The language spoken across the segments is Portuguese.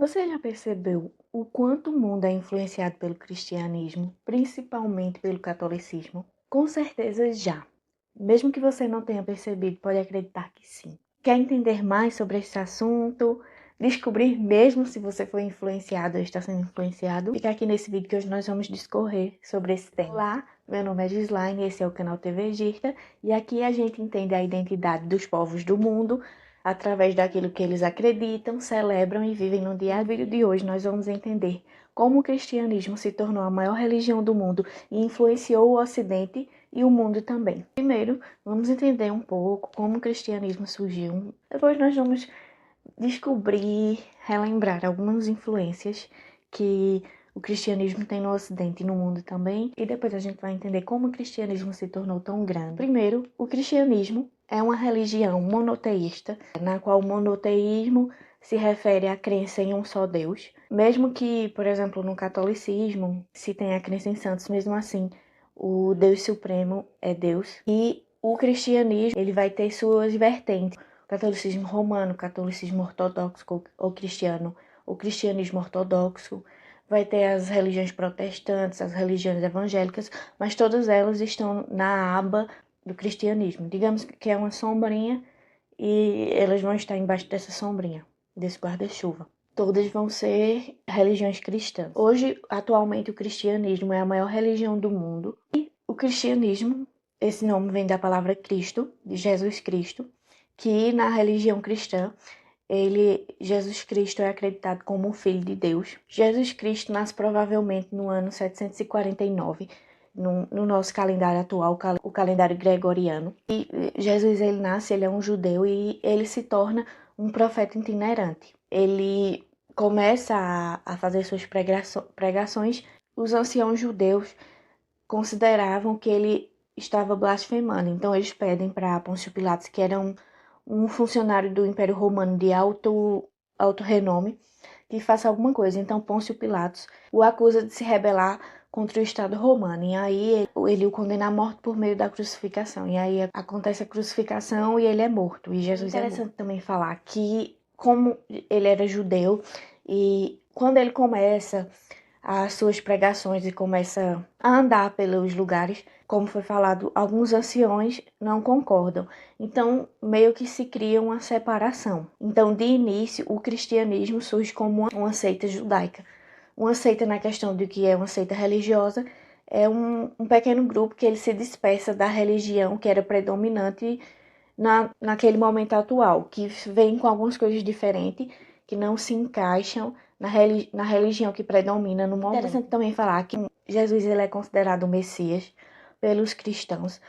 Você já percebeu o quanto o mundo é influenciado pelo cristianismo, principalmente pelo catolicismo? Com certeza já. Mesmo que você não tenha percebido, pode acreditar que sim. Quer entender mais sobre esse assunto? Descobrir mesmo se você foi influenciado ou está sendo influenciado? Fica aqui nesse vídeo que hoje nós vamos discorrer sobre esse tema. Olá, meu nome é Gislaine, esse é o canal TV Gista, e aqui a gente entende a identidade dos povos do mundo através daquilo que eles acreditam, celebram e vivem no dia a dia. No vídeo de hoje nós vamos entender como o cristianismo se tornou a maior religião do mundo e influenciou o Ocidente e o mundo também. Primeiro, vamos entender um pouco como o cristianismo surgiu. Depois nós vamos descobrir, relembrar algumas influências que o cristianismo tem no Ocidente e no mundo também. E depois a gente vai entender como o cristianismo se tornou tão grande. Primeiro, o cristianismo é uma religião monoteísta, na qual o monoteísmo se refere à crença em um só Deus. Mesmo que, por exemplo, no catolicismo se tenha a crença em santos, mesmo assim, o Deus Supremo é Deus. E o cristianismo, ele vai ter suas vertentes. O catolicismo romano, o catolicismo ortodoxo ou cristiano, o cristianismo ortodoxo, vai ter as religiões protestantes, as religiões evangélicas, mas todas elas estão na aba do cristianismo. Digamos que é uma sombrinha e elas vão estar embaixo dessa sombrinha, desse guarda-chuva. Todas vão ser religiões cristãs. Hoje, atualmente, o cristianismo é a maior religião do mundo. E o cristianismo, esse nome vem da palavra Cristo, de Jesus Cristo, que na religião cristã, Jesus Cristo é acreditado como o Filho de Deus. Jesus Cristo nasce provavelmente no ano 749, no nosso calendário atual, o calendário gregoriano. E Jesus, ele nasce, ele é um judeu e ele se torna um profeta itinerante. Ele começa a fazer suas pregações. Os anciãos judeus consideravam que ele estava blasfemando. Então eles pedem para Pôncio Pilatos, que era um funcionário do Império Romano de alto renome, que faça alguma coisa. Então Pôncio Pilatos o acusa de se rebelar contra o Estado romano. E aí ele o condena à morte por meio da crucificação. E aí acontece a crucificação e ele é morto. E Jesus é interessante também falar que, como ele era judeu, e quando ele começa as suas pregações e começa a andar pelos lugares, como foi falado, alguns anciões não concordam. Então, meio que se cria uma separação. Então, de início, o cristianismo surge como uma seita judaica. Uma seita na questão de que é uma seita religiosa, é um pequeno grupo que ele se dispersa da religião que era predominante naquele momento atual, que vem com algumas coisas diferentes, que não se encaixam na religião que predomina no momento. É interessante também falar que Jesus, ele é considerado o Messias pelos cristãos.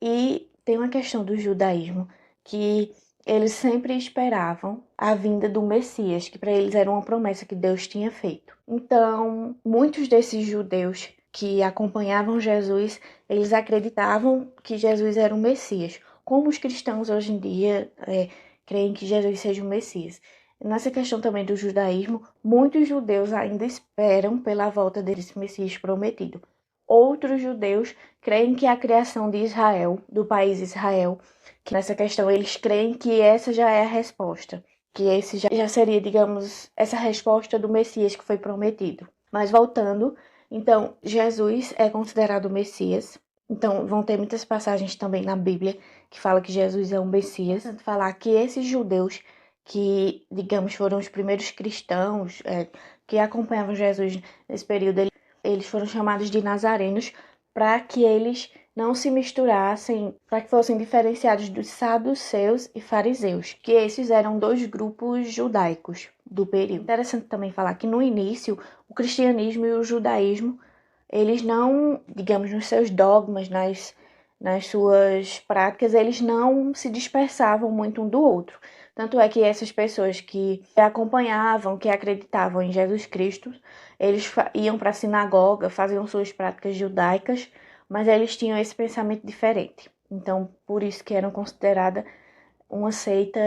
E tem uma questão do judaísmo, que eles sempre esperavam a vinda do Messias, que para eles era uma promessa que Deus tinha feito. Então, muitos desses judeus que acompanhavam Jesus, eles acreditavam que Jesus era o Messias. Como os cristãos hoje em dia creem que Jesus seja o Messias. Nessa questão também do judaísmo, muitos judeus ainda esperam pela volta desse Messias prometido. Outros judeus creem que a criação de Israel, do país Israel, que nessa questão eles creem que essa já é a resposta, que esse já seria, digamos, essa resposta do Messias que foi prometido. Mas voltando, então, Jesus é considerado o Messias. Então, vão ter muitas passagens também na Bíblia que falam que Jesus é um Messias. Falar que esses judeus que, digamos, foram os primeiros cristãos que acompanhavam Jesus nesse período, eles foram chamados de nazarenos para que eles não se misturassem, para que fossem diferenciados dos saduceus e fariseus, que esses eram dois grupos judaicos do período. Interessante também falar que no início, o cristianismo e o judaísmo, eles não, digamos, nos seus dogmas, nas suas práticas, eles não se dispersavam muito um do outro. Tanto é que essas pessoas que acompanhavam, que acreditavam em Jesus Cristo, eles iam para a sinagoga, faziam suas práticas judaicas, mas eles tinham esse pensamento diferente. Então, por isso que eram consideradas uma seita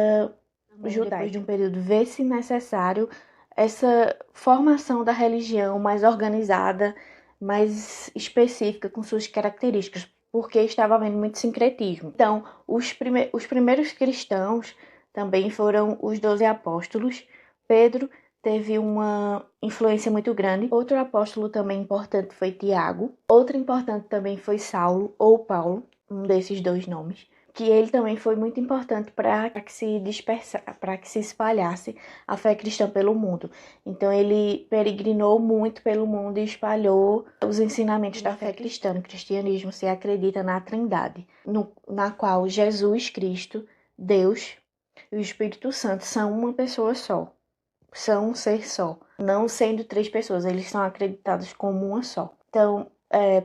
judaica. Depois de um período, vê-se necessário essa formação da religião mais organizada, mais específica, com suas características, porque estava havendo muito sincretismo. Então, os primeiros cristãos também foram os 12 apóstolos, Pedro, teve uma influência muito grande. Outro apóstolo também importante foi Tiago. Outro importante também foi Saulo ou Paulo, um desses dois nomes, que ele também foi muito importante para que se dispersasse, para que se espalhasse a fé cristã pelo mundo. Então ele peregrinou muito pelo mundo e espalhou os ensinamentos da fé cristã. No cristianismo se acredita na Trindade, na qual Jesus Cristo, Deus e o Espírito Santo são uma pessoa só. São um ser só, não sendo três pessoas, eles são acreditados como uma só. Então,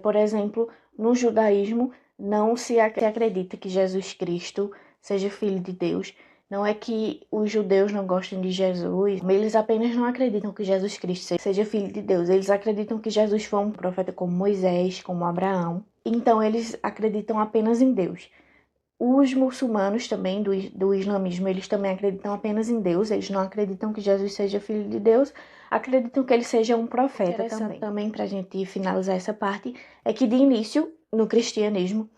por exemplo, no judaísmo não se acredita que Jesus Cristo seja filho de Deus. Não é que os judeus não gostem de Jesus, eles apenas não acreditam que Jesus Cristo seja filho de Deus. Eles acreditam que Jesus foi um profeta como Moisés, como Abraão. Então eles acreditam apenas em Deus. Os muçulmanos também, do islamismo, eles também acreditam apenas em Deus, eles não acreditam que Jesus seja filho de Deus, acreditam que ele seja um profeta também. Para a gente finalizar essa parte, é que de início, no cristianismo,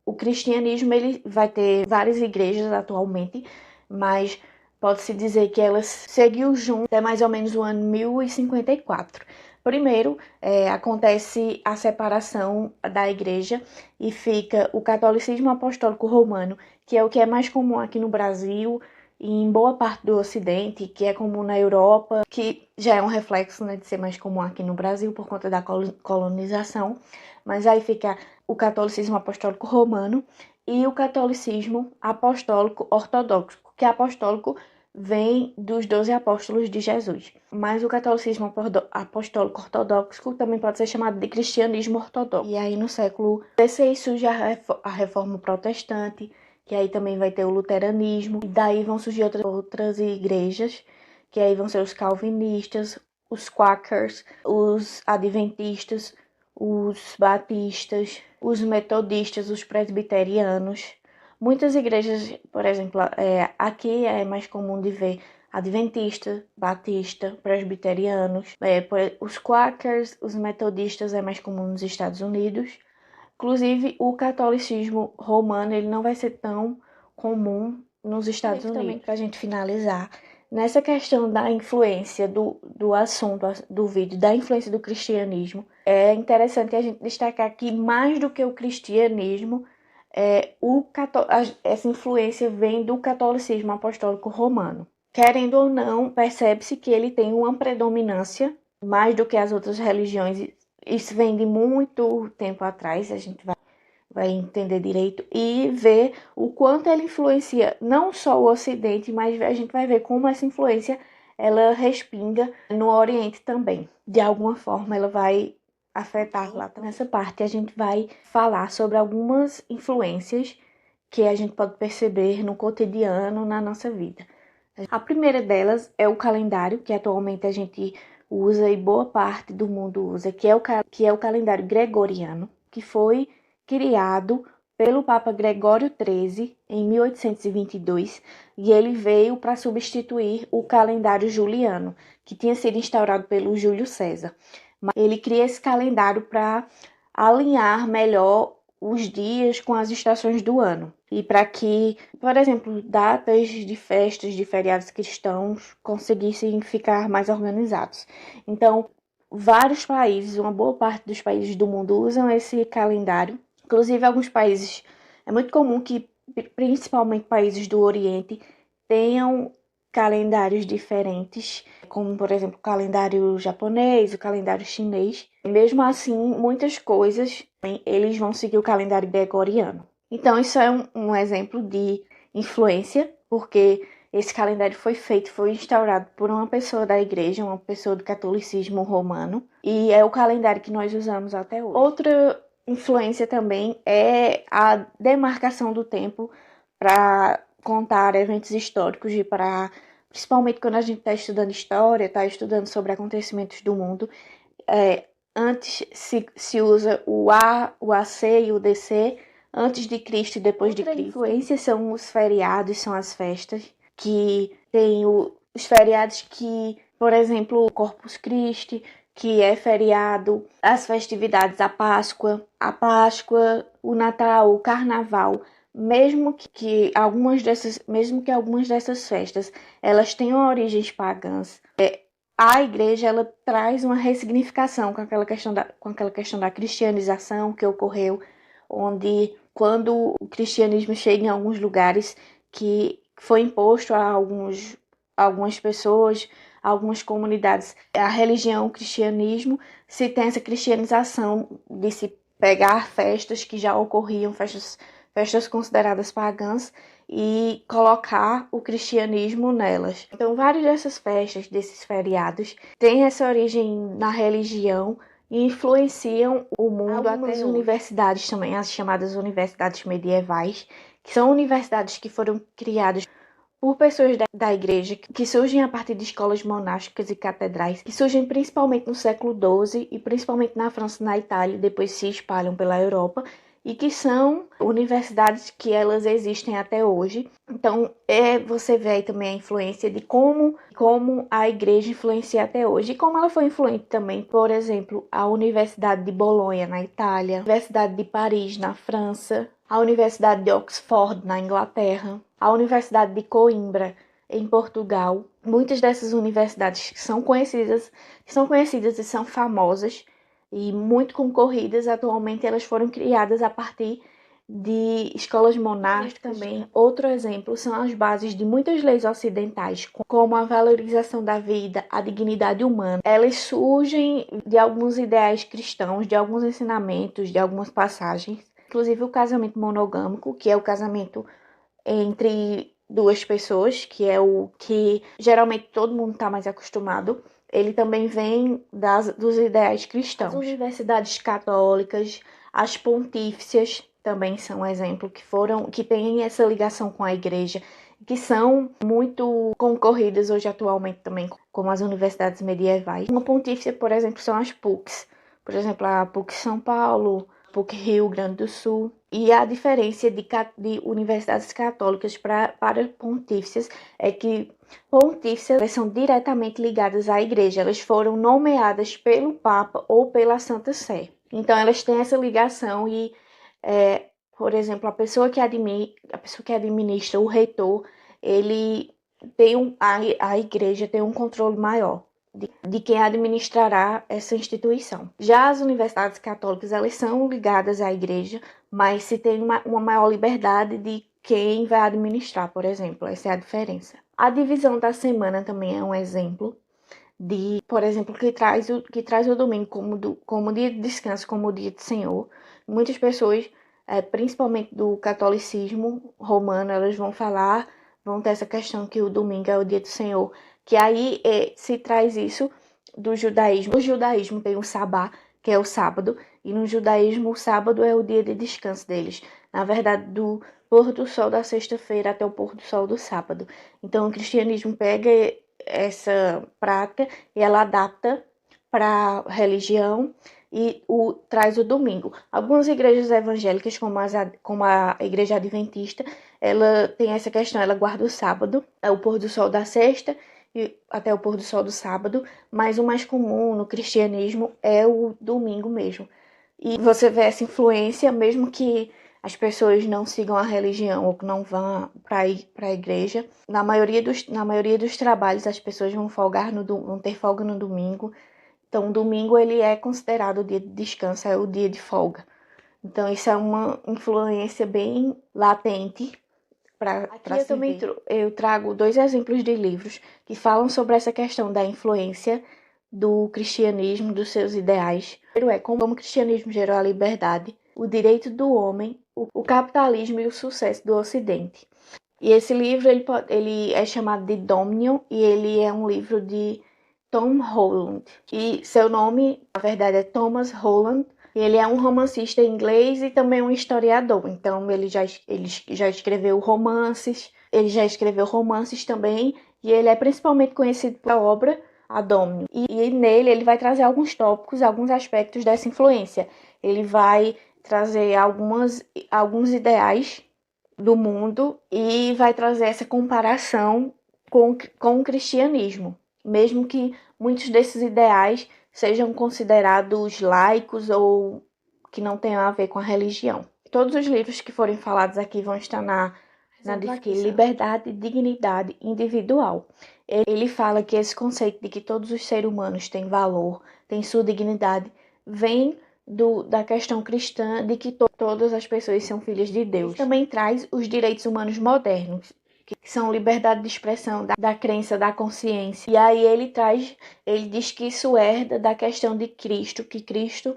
o cristianismo ele vai ter várias igrejas atualmente, mas pode-se dizer que elas seguiu junto até mais ou menos o ano 1054. Primeiro, acontece a separação da igreja e fica o catolicismo apostólico romano, que é o que é mais comum aqui no Brasil e em boa parte do Ocidente, que é comum na Europa, que já é um reflexo, né, de ser mais comum aqui no Brasil por conta da colonização. Mas aí fica o catolicismo apostólico romano e o catolicismo apostólico ortodoxo, que é apostólico vem dos 12 apóstolos de Jesus. Mas o catolicismo apostólico ortodoxo também pode ser chamado de cristianismo ortodoxo. E aí no século XVI surge a reforma protestante, que aí também vai ter o luteranismo. E daí vão surgir outras igrejas, que aí vão ser os calvinistas, os quakers, os adventistas, os batistas, os metodistas, os presbiterianos. Muitas igrejas, por exemplo, aqui é mais comum de ver adventista, batista, presbiterianos. Os quakers, os metodistas é mais comum nos Estados Unidos. Inclusive, o catolicismo romano ele não vai ser tão comum nos Estados Unidos. Também, para a gente finalizar, nessa questão da influência do assunto do vídeo, da influência do cristianismo, é interessante a gente destacar que mais do que o cristianismo, essa influência vem do catolicismo apostólico romano. Querendo ou não, percebe-se que ele tem uma predominância mais do que as outras religiões. Isso vem de muito tempo atrás, a gente vai entender direito e ver o quanto ele influencia não só o Ocidente, mas a gente vai ver como essa influência ela respinga no Oriente também. De alguma forma ela vai afetar lá. Nessa parte a gente vai falar sobre algumas influências que a gente pode perceber no cotidiano, na nossa vida. A primeira delas é o calendário, que atualmente a gente usa e boa parte do mundo usa, que é o calendário gregoriano, que foi criado pelo Papa Gregório XIII em 1822, e ele veio para substituir o calendário juliano, que tinha sido instaurado pelo Júlio César. Ele cria esse calendário para alinhar melhor os dias com as estações do ano. E para que, por exemplo, datas de festas, de feriados cristãos conseguissem ficar mais organizados. Então, vários países, uma boa parte dos países do mundo usam esse calendário. Inclusive, alguns países, é muito comum que, principalmente países do Oriente, tenham calendários diferentes, como, por exemplo, o calendário japonês, o calendário chinês. Mesmo assim, muitas coisas, eles vão seguir o calendário gregoriano. Então, isso é um exemplo de influência, porque esse calendário foi instaurado por uma pessoa da igreja, uma pessoa do catolicismo romano, e é o calendário que nós usamos até hoje. Outra influência também é a demarcação do tempo para contar eventos históricos e principalmente quando a gente está estudando história, está estudando sobre acontecimentos do mundo, antes se usa o A, o AC e o DC, antes de Cristo e depois de Cristo. Outra influência são os feriados, são as festas, que tem os feriados que, por exemplo, o Corpus Christi, que é feriado, as festividades, a Páscoa, o Natal, o Carnaval, mesmo que algumas dessas festas elas tenham origens pagãs, a igreja ela traz uma ressignificação com aquela questão da cristianização que ocorreu, onde quando o cristianismo chega em alguns lugares que foi imposto a algumas pessoas, algumas comunidades, a religião, o cristianismo, se tem essa cristianização de se pegar festas que já ocorriam, festas consideradas pagãs, e colocar o cristianismo nelas. Então, várias dessas festas, desses feriados, têm essa origem na religião e influenciam o mundo. Até as universidades também, as chamadas universidades medievais, que são universidades que foram criadas por pessoas da igreja, que surgem a partir de escolas monásticas e catedrais, que surgem principalmente no século XII e principalmente na França e na Itália, e depois se espalham pela Europa, e que são universidades que elas existem até hoje. Então, você vê aí também a influência de como a igreja influencia até hoje, e como ela foi influente também, por exemplo, a Universidade de Bolonha, na Itália, a Universidade de Paris, na França, a Universidade de Oxford, na Inglaterra, a Universidade de Coimbra, em Portugal. Muitas dessas universidades que são conhecidas e são famosas e muito concorridas, atualmente elas foram criadas a partir de escolas monásticas também. Outro exemplo são as bases de muitas leis ocidentais, como a valorização da vida, a dignidade humana. Elas surgem de alguns ideais cristãos, de alguns ensinamentos, de algumas passagens. Inclusive o casamento monogâmico, que é o casamento entre duas pessoas, que é o que geralmente todo mundo está mais acostumado. Ele também vem dos ideais cristãos. As universidades católicas, as pontífices também são um exemplo, que têm essa ligação com a igreja, que são muito concorridas hoje atualmente também, como as universidades medievais. Uma pontífice, por exemplo, são as PUCs. Por exemplo, a PUC São Paulo, PUC Rio Grande do Sul. E a diferença de universidades católicas para pontífices é que pontífices são diretamente ligadas à igreja. Elas foram nomeadas pelo Papa ou pela Santa Sé. Então, elas têm essa ligação e, por exemplo, a pessoa que administra, o reitor, ele tem a igreja tem um controle maior de quem administrará essa instituição. Já as universidades católicas, elas são ligadas à igreja, mas se tem uma maior liberdade de quem vai administrar, por exemplo. Essa é a diferença. A divisão da semana também é um exemplo por exemplo, que traz o domingo como dia de descanso, como o dia do Senhor. Muitas pessoas, principalmente do catolicismo romano, elas vão ter essa questão que o domingo é o dia do Senhor, que aí se traz isso do judaísmo. No judaísmo tem o sabá, que é o sábado, e no judaísmo o sábado é o dia de descanso deles. Na verdade, do pôr do sol da sexta-feira até o pôr do sol do sábado. Então, o cristianismo pega essa prática e ela adapta para a religião e traz o domingo. Algumas igrejas evangélicas, como a igreja adventista, ela tem essa questão, ela guarda o sábado, o pôr do sol da sexta e até o pôr do sol do sábado, mas o mais comum no cristianismo é o domingo mesmo. E você vê essa influência, mesmo que as pessoas não sigam a religião ou que não vão para a igreja. Na maioria dos trabalhos, as pessoas vão ter folga no domingo. Então, o domingo ele é considerado o dia de descanso, é o dia de folga. Então, isso é uma influência bem latente para se também ver. Eu trago 2 exemplos de livros que falam sobre essa questão da influência do cristianismo, dos seus ideais. Primeiro é como o cristianismo gerou a liberdade, o direito do homem, o capitalismo e o sucesso do Ocidente. E esse livro ele é chamado de Dominion e ele é um livro de Tom Holland. E seu nome, na verdade, é Thomas Holland. Ele é um romancista inglês e também um historiador. Então, ele já escreveu romances. Ele já escreveu romances também. E ele é principalmente conhecido pela obra A Dominion. E nele ele vai trazer alguns tópicos, alguns aspectos dessa influência. Ele vai trazer alguns ideais do mundo e vai trazer essa comparação com o cristianismo. Mesmo que muitos desses ideais sejam considerados laicos ou que não tenham a ver com a religião. todos os livros que forem falados aqui vão estar na descrição. Liberdade e dignidade individual. Ele fala que esse conceito de que todos os seres humanos têm valor, têm sua dignidade, vem da questão cristã de que todas as pessoas são filhas de Deus. Ele também traz os direitos humanos modernos, que são liberdade de expressão, da crença, da consciência. E aí ele diz que isso herda da questão de Cristo, que Cristo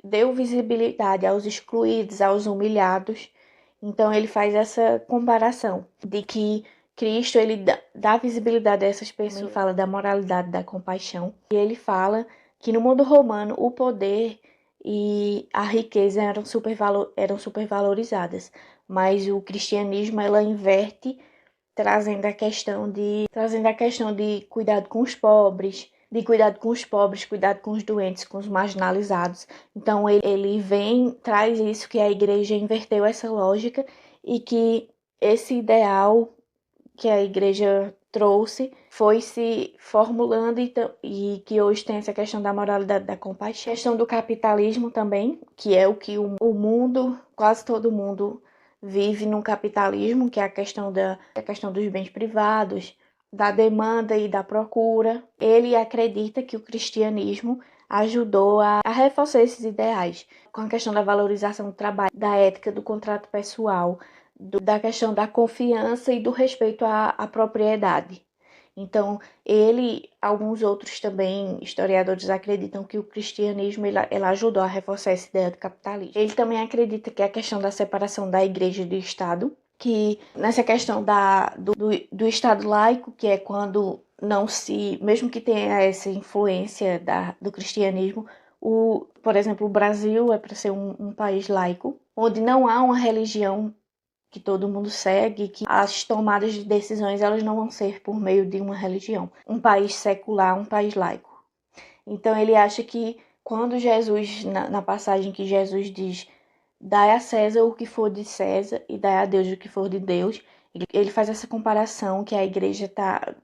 deu visibilidade aos excluídos, aos humilhados. Então ele faz essa comparação de que Cristo ele dá visibilidade a essas pessoas. Ele fala da moralidade, da compaixão. E ele fala que no mundo romano o poder e a riqueza eram supervalorizadas, mas o cristianismo ela inverte, trazendo a questão de cuidado com os pobres, cuidado com os doentes, com os marginalizados. Então ele traz isso, que a igreja inverteu essa lógica e que esse ideal que a igreja trouxe foi se formulando e que hoje tem essa questão da moralidade, da compaixão. A questão do capitalismo também, que é o que o mundo, quase todo mundo vive num capitalismo, que é a questão dos bens privados, da demanda e da procura. Ele acredita que o cristianismo ajudou a reforçar esses ideais, com a questão da valorização do trabalho, da ética, do contrato pessoal, da questão da confiança e do respeito à propriedade. Então, alguns outros também, historiadores, acreditam que o cristianismo ele ajudou a reforçar essa ideia do capitalismo. Ele também acredita que a questão da separação da igreja e do Estado, que nessa questão do Estado laico, que é quando mesmo que tenha essa influência do cristianismo, por exemplo, o Brasil é para ser um país laico, onde não há uma religião que todo mundo segue, que as tomadas de decisões elas não vão ser por meio de uma religião. Um país secular, um país laico. Então ele acha que quando Jesus, na passagem que Jesus diz, dai a César o que for de César e dai a Deus o que for de Deus, ele faz essa comparação que a igreja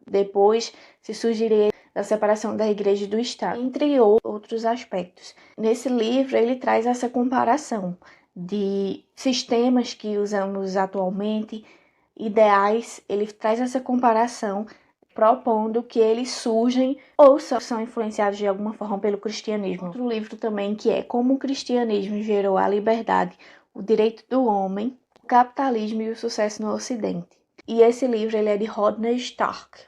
depois se surgiria da separação da igreja e do Estado, entre outros aspectos. Nesse livro ele traz essa comparação de sistemas que usamos atualmente, ideais. Ele traz essa comparação propondo que eles surgem ou são influenciados de alguma forma pelo cristianismo. Outro livro também que é Como o Cristianismo Gerou a Liberdade, o Direito do Homem, o Capitalismo e o Sucesso no Ocidente. E esse livro ele é de Rodney Stark.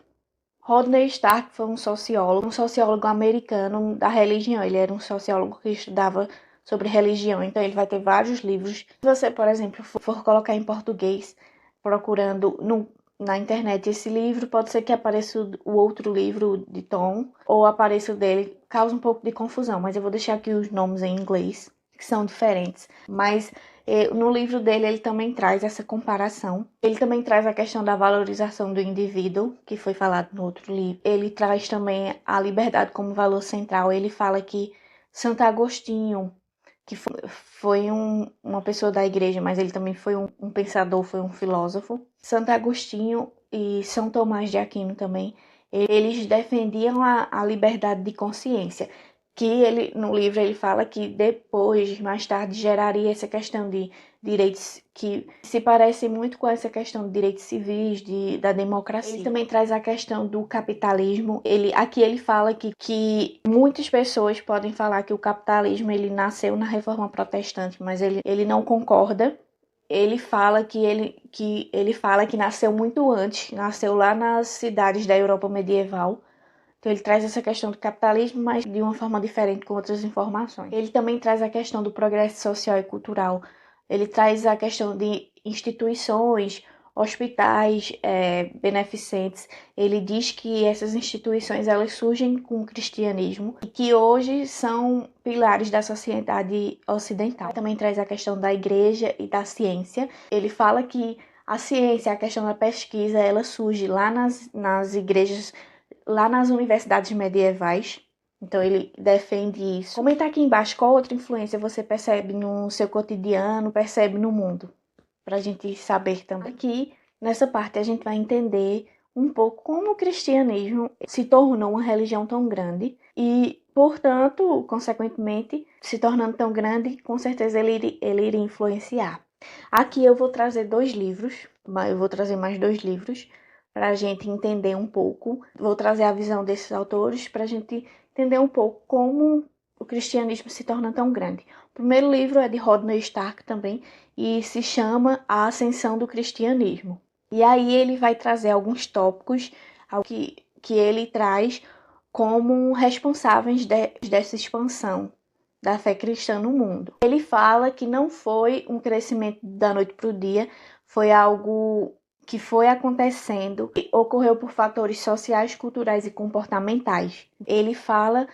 Rodney Stark foi um sociólogo americano da religião. Ele era um sociólogo que estudava sobre religião, então ele vai ter vários livros. Se você, por exemplo, for colocar em português, procurando na internet esse livro, pode ser que apareça o outro livro de Tom, ou apareça o dele, causa um pouco de confusão, mas eu vou deixar aqui os nomes em inglês, que são diferentes. Mas no livro dele ele também traz essa comparação. Ele também traz a questão da valorização do indivíduo, que foi falado no outro livro. Ele traz também a liberdade como valor central. Ele fala que Santo Agostinho, que foi uma pessoa da igreja, mas ele também foi um pensador, foi um filósofo. Santo Agostinho e São Tomás de Aquino também, eles defendiam a liberdade de consciência, que no livro ele fala que depois, mais tarde, geraria essa questão de direitos que se parece muito com essa questão de direitos civis, da democracia. Ele também traz a questão do capitalismo. Aqui ele fala que muitas pessoas podem falar que o capitalismo ele nasceu na Reforma Protestante, mas ele não concorda. Ele fala que nasceu muito antes, nasceu lá nas cidades da Europa medieval. Então ele traz essa questão do capitalismo, mas de uma forma diferente, com outras informações. Ele também traz a questão do progresso social e cultural. Ele traz a questão de instituições, hospitais beneficentes. Ele diz que essas instituições elas surgem com o cristianismo e que hoje são pilares da sociedade ocidental. Ele também traz a questão da igreja e da ciência. Ele fala que a ciência, a questão da pesquisa, ela surge lá nas igrejas, lá nas universidades medievais. Então ele defende isso. Comenta aqui embaixo qual outra influência você percebe no seu cotidiano, percebe no mundo, pra gente saber também. Aqui, nessa parte, a gente vai entender um pouco como o cristianismo se tornou uma religião tão grande e, portanto, consequentemente, se tornando tão grande, com certeza ele iria influenciar. Aqui eu vou trazer dois livros, eu vou trazer mais dois livros para a gente entender um pouco. Vou trazer a visão desses autores para a gente entender um pouco como o cristianismo se torna tão grande. O primeiro livro é de Rodney Stark também e se chama A Ascensão do Cristianismo. E aí ele vai trazer alguns tópicos que ele traz como responsáveis dessa expansão da fé cristã no mundo. Ele fala que não foi um crescimento da noite para o dia, foi algo que foi acontecendo e ocorreu por fatores sociais, culturais e comportamentais. Ele fala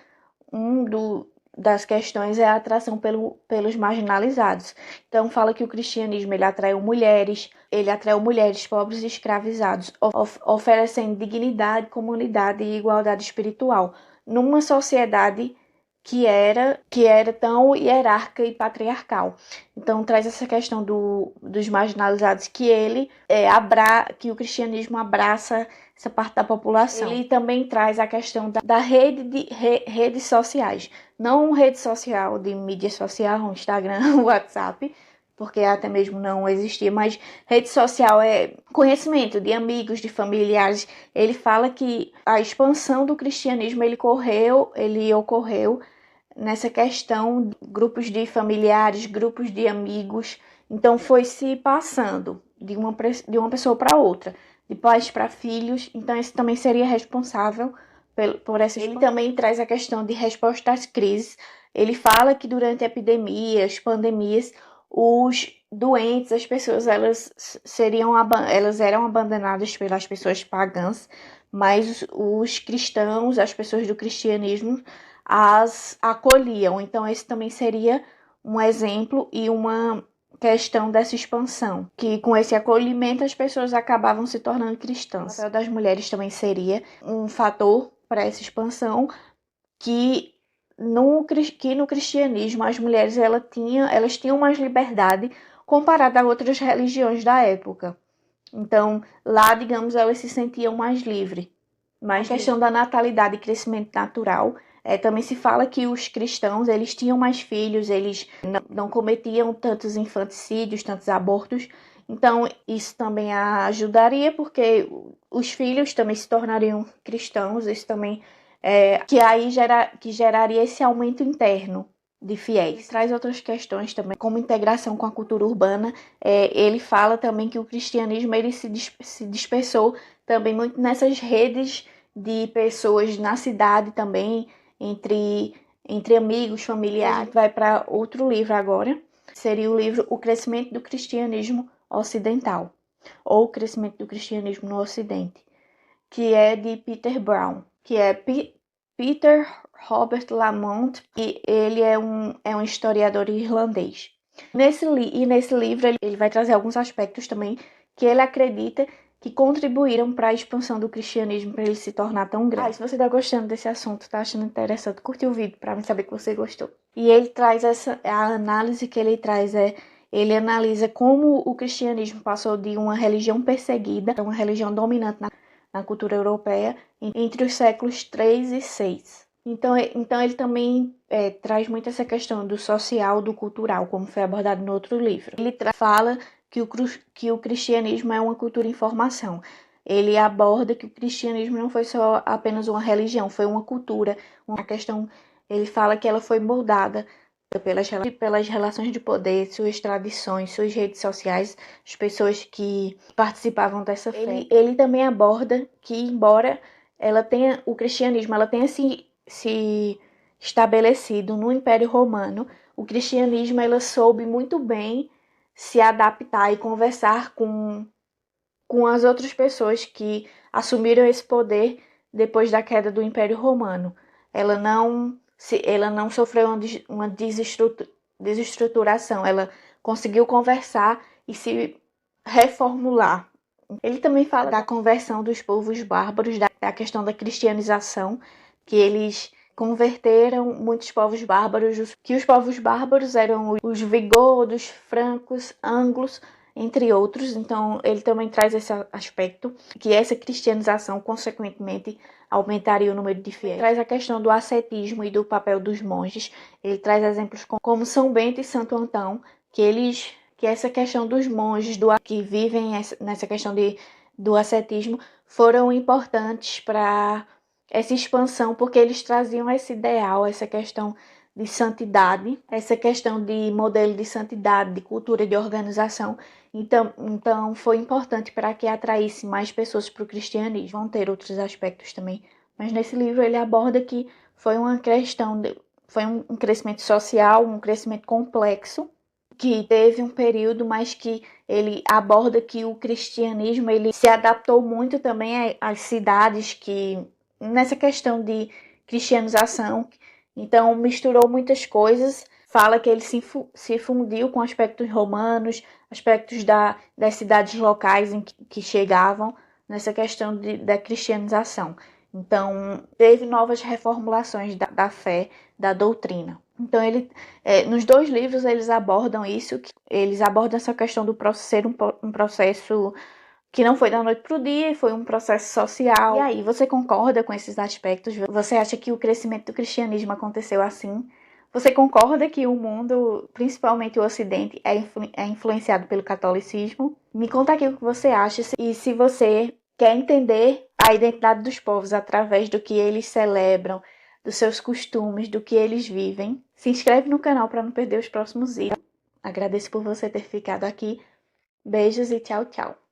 das questões é a atração pelos marginalizados. Então fala que o cristianismo ele atraiu mulheres pobres e escravizados, oferecendo dignidade, comunidade e igualdade espiritual numa sociedade que era tão hierárquica e patriarcal. Então traz essa questão dos marginalizados que o cristianismo abraça essa parte da população. Ele também traz a questão da redes sociais. Não rede social de mídia social, Instagram, WhatsApp, porque até mesmo não existia, mas rede social é conhecimento de amigos, de familiares. Ele fala que a expansão do cristianismo ele ocorreu nessa questão de grupos de familiares, grupos de amigos. Então foi se passando de uma pessoa para outra, de pais para filhos. Então esse também seria responsável por essa expansão. Ele também traz a questão de resposta às crises. Ele fala que durante epidemias, pandemias, os doentes, as pessoas, elas eram abandonadas pelas pessoas pagãs, mas os cristãos, as pessoas do cristianismo, as acolhiam. Então esse também seria um exemplo e uma questão dessa expansão, que com esse acolhimento as pessoas acabavam se tornando cristãs. O papel das mulheres também seria um fator para essa expansão, que no cristianismo as mulheres elas tinham mais liberdade comparada a outras religiões da época. Então lá, digamos, elas se sentiam mais livres. Mas a questão da natalidade e crescimento natural, também se fala que os cristãos eles tinham mais filhos, eles não cometiam tantos infanticídios, tantos abortos. Então isso também ajudaria, porque os filhos também se tornariam cristãos. Isso também que geraria esse aumento interno de fiéis. Ele traz outras questões também, como integração com a cultura urbana. Ele fala também que o cristianismo ele se dispersou também muito nessas redes de pessoas na cidade também, entre amigos, familiares. A gente vai para outro livro agora, seria o livro O Crescimento do Cristianismo Ocidental, ou O Crescimento do Cristianismo no Ocidente, que é de Peter Brown, que é Peter Robert Lamont, e ele é um historiador irlandês. Nesse livro ele vai trazer alguns aspectos também que ele acredita que contribuíram para a expansão do cristianismo, para ele se tornar tão grande. Se você está gostando desse assunto, está achando interessante, curte o vídeo para mim saber que você gostou. E ele traz a análise que ele traz ele analisa como o cristianismo passou de uma religião perseguida a uma religião dominante na cultura europeia entre os séculos 3 e 6. Então ele também traz muito essa questão do social, do cultural, como foi abordado no outro livro. Ele fala que o cristianismo é uma cultura em formação. Ele aborda que o cristianismo não foi só apenas uma religião, foi uma cultura, uma questão. Ele fala que ela foi moldada pelas relações de poder, suas tradições, suas redes sociais, as pessoas que participavam dessa fé. Ele também aborda que, embora o cristianismo tenha se estabelecido no Império Romano, o cristianismo ela soube muito bem se adaptar e conversar com as outras pessoas que assumiram esse poder depois da queda do Império Romano. Ela não sofreu uma desestruturação, ela conseguiu conversar e se reformular. Ele também fala da conversão dos povos bárbaros, da questão da cristianização, que eles converteram muitos povos bárbaros, que os povos bárbaros eram os vigodos, francos, anglos, entre outros. Então, ele também traz esse aspecto, que essa cristianização, consequentemente, aumentaria o número de fiéis. Ele traz a questão do ascetismo e do papel dos monges. Ele traz exemplos como São Bento e Santo Antão, que essa questão dos monges que vivem nessa questão do ascetismo foram importantes para essa expansão, porque eles traziam esse ideal, essa questão de santidade, essa questão de modelo de santidade, de cultura de organização. Então foi importante para que atraísse mais pessoas para o cristianismo. Vão ter outros aspectos também, mas nesse livro ele aborda que foi uma questão, foi um crescimento social, um crescimento complexo, que teve um período, mas que ele aborda que o cristianismo ele se adaptou muito também às cidades, que nessa questão de cristianização, então misturou muitas coisas. Fala que ele se fundiu com aspectos romanos, aspectos das cidades locais em que chegavam nessa questão da cristianização. Então, teve novas reformulações da fé, da doutrina. Então, nos dois livros eles abordam isso, eles abordam essa questão do ser um processo que não foi da noite para o dia, foi um processo social. E aí, você concorda com esses aspectos? Você acha que o crescimento do cristianismo aconteceu assim? Você concorda que o mundo, principalmente o Ocidente, é influenciado pelo catolicismo? Me conta aqui o que você acha e se você quer entender a identidade dos povos através do que eles celebram, dos seus costumes, do que eles vivem. Se inscreve no canal para não perder os próximos vídeos. Agradeço por você ter ficado aqui. Beijos e tchau, tchau.